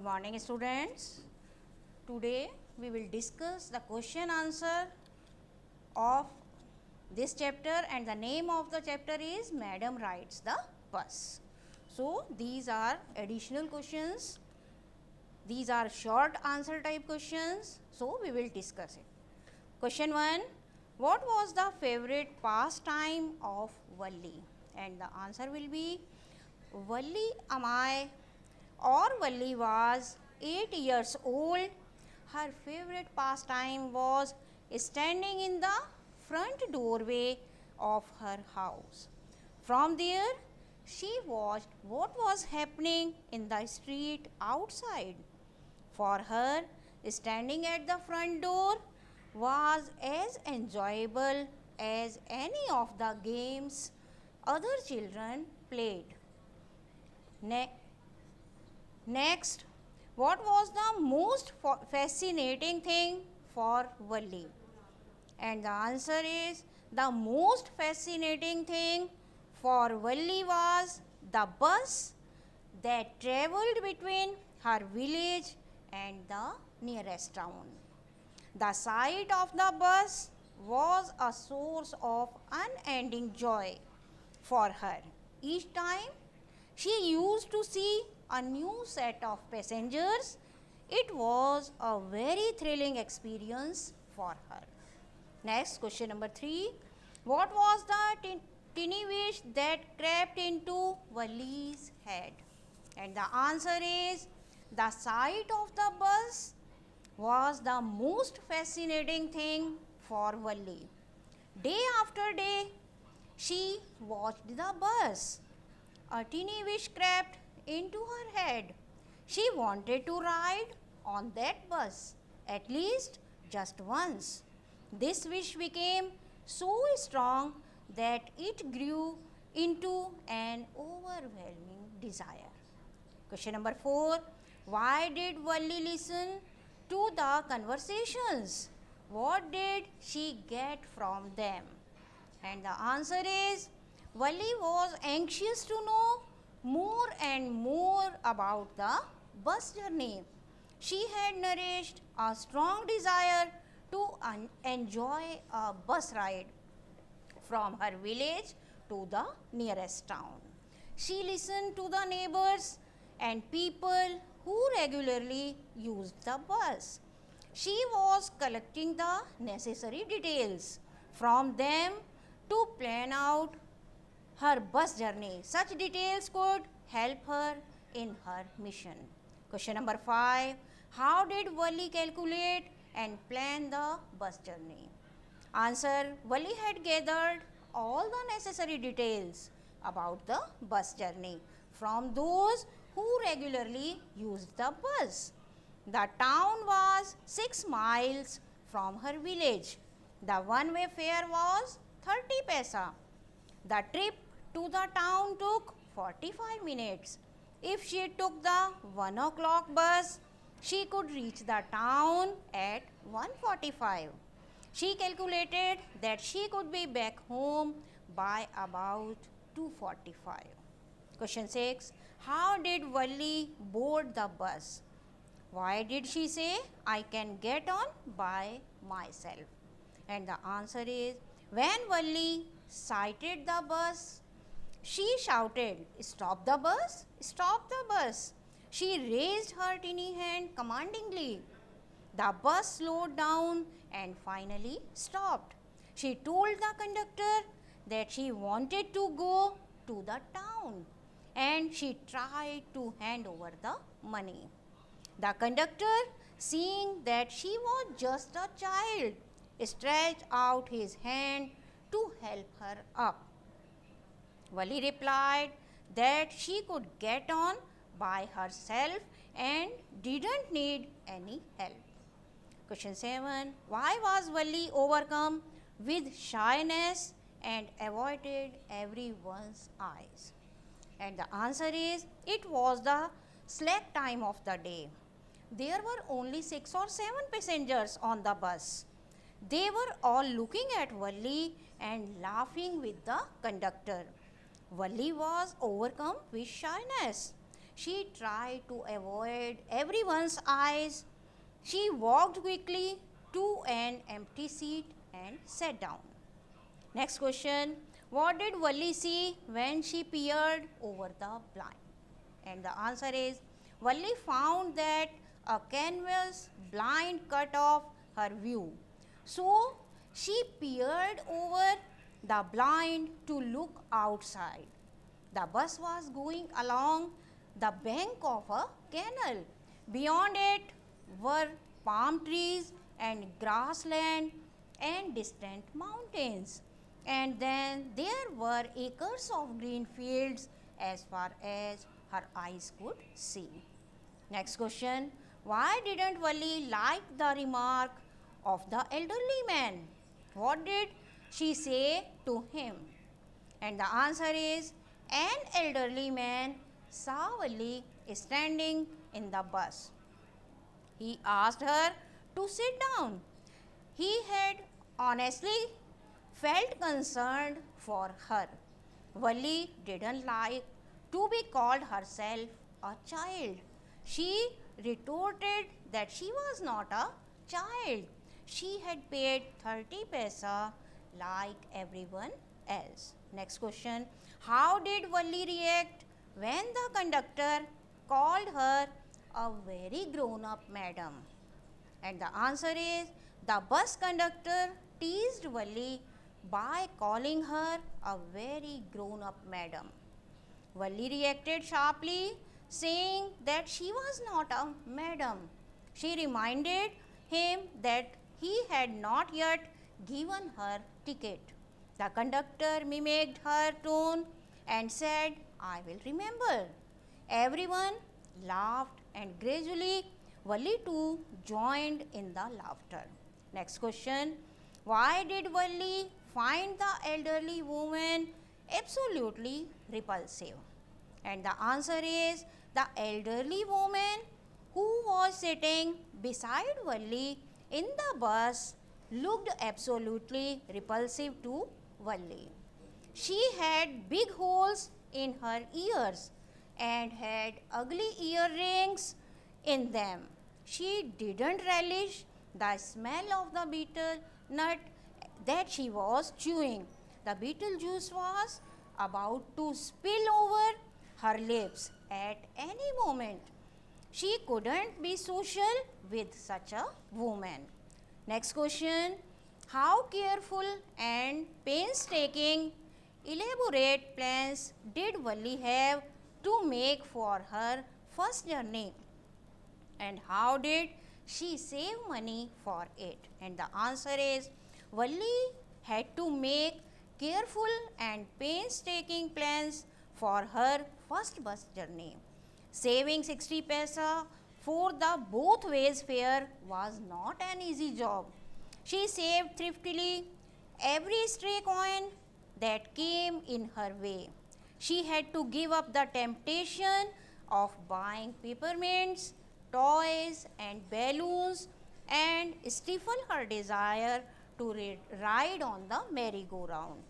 morning, students. Today we will discuss the question answer of this chapter, and the name of the chapter is Madam Rides the Bus. So these are additional questions. These are short answer type questions. So we will discuss it. Question 1. What was the favorite pastime of Valli? And the answer will be Valli Amai or Valli was 8 years old. Her favorite pastime was standing in the front doorway of her house. From there, she watched what was happening in the street outside. For her, standing at the front door was as enjoyable as any of the games other children played. Next, what was the most fascinating thing for Valli? And the answer is the most fascinating thing for Valli was the bus that travelled between her village and the nearest town. The sight of the bus was a source of unending joy for her. Each time she used to see a new set of passengers, it was a very thrilling experience for her. Next, question number 3. What was the tiny wish that crept into Valli's head? And the answer is the sight of the bus was the most fascinating thing for Valli. Day after day, she watched the bus. A teeny wish crept into her head. She wanted to ride on that bus at least just once. This wish became so strong that it grew into an overwhelming desire. Question number 4. Why did Valli listen to the conversations? What did she get from them? And the answer is Valli was anxious to know more and more about the bus journey. She had nourished a strong desire to enjoy a bus ride from her village to the nearest town. She listened to the neighbors and people who regularly used the bus. She was collecting the necessary details from them to plan out her bus journey. Such details could help her in her mission. Question number 5. How did Valli calculate and plan the bus journey? Answer. Valli had gathered all the necessary details about the bus journey from those who regularly used the bus. The town was 6 miles from her village. The one-way fare was 30 paisa. The trip to the town took 45 minutes. If she took the 1 o'clock bus, she could reach the town at 1:45. She calculated that she could be back home by about 2:45. Question 6. How did Valli board the bus? Why did she say, I can get on by myself? And the answer is, when Valli sighted the bus, she shouted, stop the bus, stop the bus. She raised her tiny hand commandingly. The bus slowed down and finally stopped. She told the conductor that she wanted to go to the town, and she tried to hand over the money. The conductor, seeing that she was just a child, stretched out his hand to help her up. Valli replied that she could get on by herself and didn't need any help. Question 7. Why was Valli overcome with shyness and avoided everyone's eyes? And the answer is, it was the slack time of the day. There were only 6 or 7 passengers on the bus. They were all looking at Valli and laughing with the conductor. Valli was overcome with shyness. She tried to avoid everyone's eyes. She walked quickly to an empty seat and sat down. Next question. What did Valli see when she peered over the blind? And the answer is Valli found that a canvas blind cut off her view. So she peered over the blind to look outside. The bus was going along the bank of a canal. Beyond it were palm trees and grassland and distant mountains. And then there were acres of green fields as far as her eyes could see. Next question. Why didn't Valli like the remark of the elderly man? What did she say to him? And the answer is an elderly man saw Valli standing in the bus. He asked her to sit down. He had honestly felt concerned for her. Valli didn't like to be called herself a child. She retorted that she was not a child. She had paid 30 paisa like everyone else. Next question. How did Valli react when the conductor called her a very grown up madam? And the answer is the bus conductor teased Valli by calling her a very grown up madam. Valli reacted sharply, saying that she was not a madam. She reminded him that he had not yet given her ticket. The conductor mimicked her tone and said, I will remember. Everyone laughed and gradually Valli too joined in the laughter. Next question. Why did Valli find the elderly woman absolutely repulsive? And the answer is the elderly woman who was sitting beside Valli in the bus looked absolutely repulsive to Valli. She had big holes in her ears and had ugly earrings in them. She didn't relish the smell of the betel nut that she was chewing. The betel juice was about to spill over her lips at any moment. She couldn't be social with such a woman. Next question. How careful and painstaking elaborate plans did Valli have to make for her first journey? And how did she save money for it? And the answer is Valli had to make careful and painstaking plans for her first bus journey. Saving 60 paisa for the both ways fare was not an easy job. She saved thriftily every stray coin that came in her way. She had to give up the temptation of buying peppermints, toys, and balloons and stifle her desire to ride on the merry-go-round.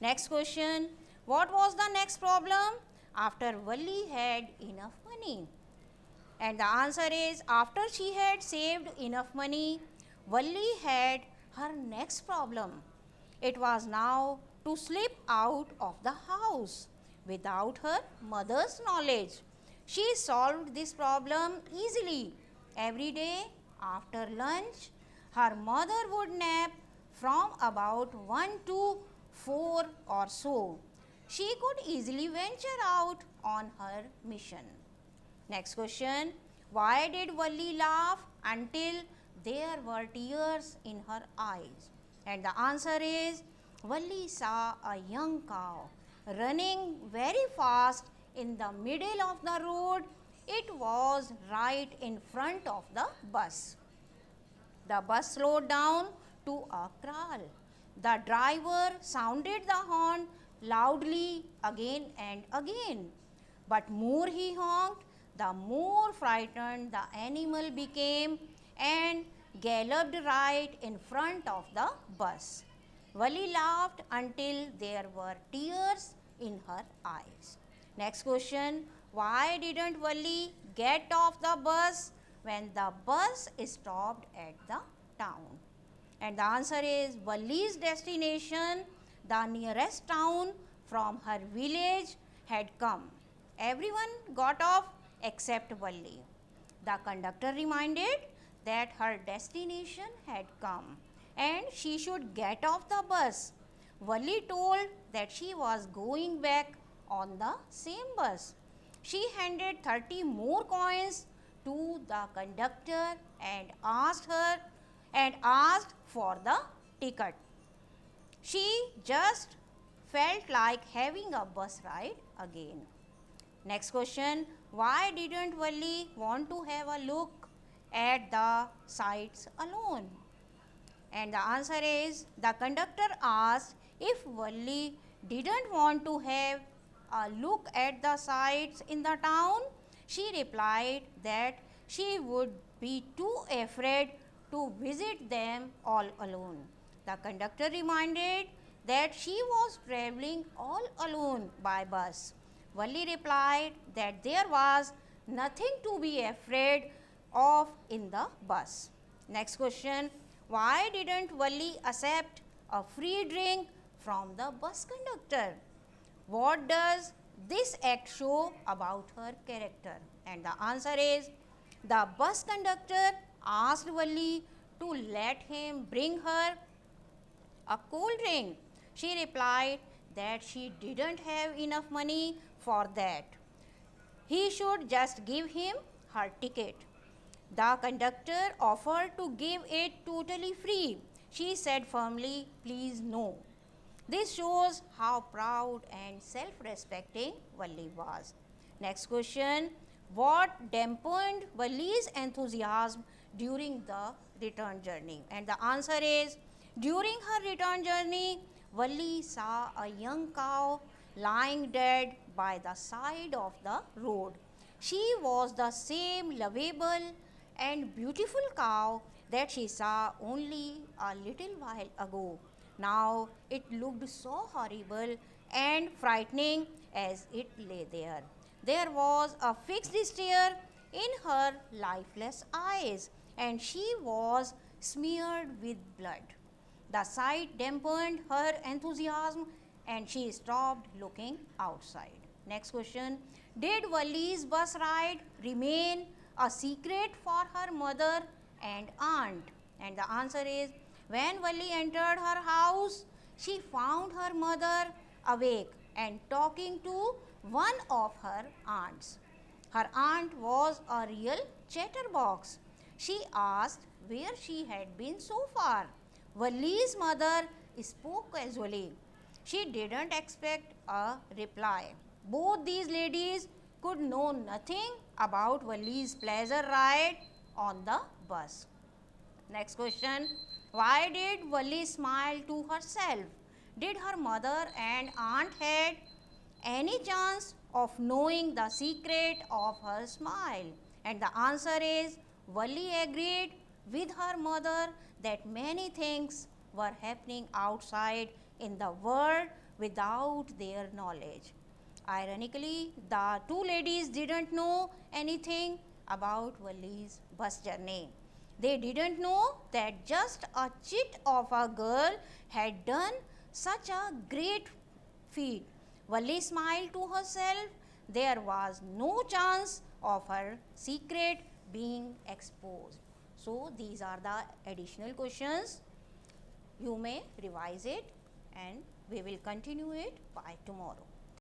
Next question. What was the next problem after Valli had enough money? And the answer is after she had saved enough money, Valli had her next problem. It was now to slip out of the house without her mother's knowledge. She solved this problem easily. Every day after lunch, her mother would nap from about 1 to 4 or so. She could easily venture out on her mission. Next question. Why did Valli laugh until there were tears in her eyes? And the answer is Valli saw a young cow running very fast in the middle of the road. It was right in front of the bus. The bus slowed down to a crawl. The driver sounded the horn loudly again and again. But more he honked, the more frightened the animal became and galloped right in front of the bus. Valli laughed until there were tears in her eyes. Next question. why didn't Valli get off the bus when the bus stopped at the town? And the answer is Valli's destination, the nearest town from her village, had come. Everyone got off except Valli. The conductor reminded that her destination had come and she should get off the bus. Valli told that she was going back on the same bus. She handed 30 more coins to the conductor and asked for the ticket. She just felt like having a bus ride again. Next question, why didn't Valli want to have a look at the sights alone? And the answer is the conductor asked if Valli didn't want to have a look at the sights in the town. She replied that she would be too afraid to visit them all alone. The conductor reminded that she was traveling all alone by bus. Valli replied that there was nothing to be afraid of in the bus. Next question, why didn't Valli accept a free drink from the bus conductor? What does this act show about her character? And the answer is the bus conductor asked Valli to let him bring her a cold drink. She replied that she didn't have enough money for that. He should just give him her ticket. The conductor offered to give it totally free. She said firmly, please no. This shows how proud and self-respecting Valli was. Next question, what dampened Valli's enthusiasm during the return journey? And the answer is, during her return journey, Valli saw a young cow lying dead by the side of the road. She was the same lovable and beautiful cow that she saw only a little while ago. Now it looked so horrible and frightening as it lay there. There was a fixed stare in her lifeless eyes, and she was smeared with blood. The sight dampened her enthusiasm and she stopped looking outside. Next question, did Valli's bus ride remain a secret for her mother and aunt? And the answer is, when Valli entered her house, she found her mother awake and talking to one of her aunts. Her aunt was a real chatterbox. She asked where she had been so far. Valli's mother spoke casually. She didn't expect a reply. Both these ladies could know nothing about Valli's pleasure ride on the bus. Next question, why did Valli smile to herself? Did her mother and aunt had any chance of knowing the secret of her smile? And the answer is, Valli agreed with her mother that many things were happening outside in the world without their knowledge. Ironically, the two ladies didn't know anything about Valli's bus journey. They didn't know that just a chit of a girl had done such a great feat. Valli smiled to herself. There was no chance of her secret being exposed. So, these are the additional questions. You may revise it and we will continue it by tomorrow.